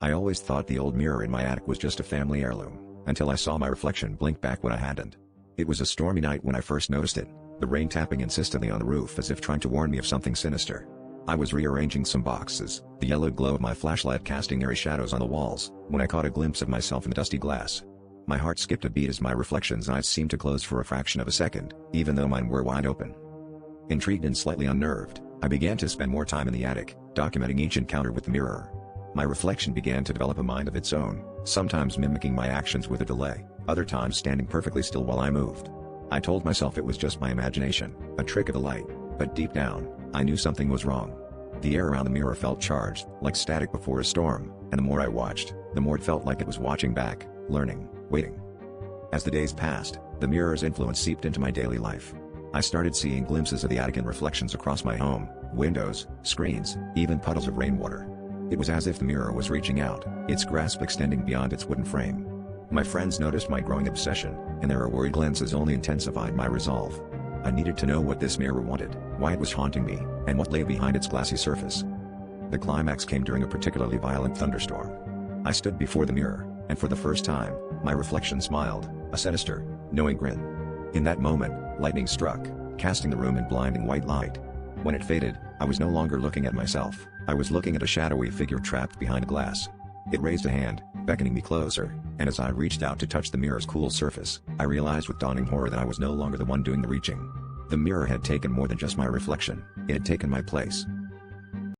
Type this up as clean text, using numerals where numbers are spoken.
I always thought the old mirror in my attic was just a family heirloom, until I saw my reflection blink back when I hadn't. It was a stormy night when I first noticed it, the rain tapping insistently on the roof as if trying to warn me of something sinister. I was rearranging some boxes, the yellow glow of my flashlight casting eerie shadows on the walls, when I caught a glimpse of myself in the dusty glass. My heart skipped a beat as my reflection's eyes seemed to close for a fraction of a second, even though mine were wide open. Intrigued and slightly unnerved, I began to spend more time in the attic, documenting each encounter with the mirror. My reflection began to develop a mind of its own, sometimes mimicking my actions with a delay, other times standing perfectly still while I moved. I told myself it was just my imagination, a trick of the light, but deep down, I knew something was wrong. The air around the mirror felt charged, like static before a storm, and the more I watched, the more it felt like it was watching back, learning, waiting. As the days passed, the mirror's influence seeped into my daily life. I started seeing glimpses of the attic and reflections across my home, windows, screens, even puddles of rainwater. It was as if the mirror was reaching out, its grasp extending beyond its wooden frame. My friends noticed my growing obsession, and their worried glances only intensified my resolve. I needed to know what this mirror wanted, why it was haunting me, and what lay behind its glassy surface. The climax came during a particularly violent thunderstorm. I stood before the mirror, and for the first time, my reflection smiled, a sinister, knowing grin. In that moment, lightning struck, casting the room in blinding white light. When it faded, I was no longer looking at myself, I was looking at a shadowy figure trapped behind glass. It raised a hand, beckoning me closer, and as I reached out to touch the mirror's cool surface, I realized with dawning horror that I was no longer the one doing the reaching. The mirror had taken more than just my reflection, it had taken my place.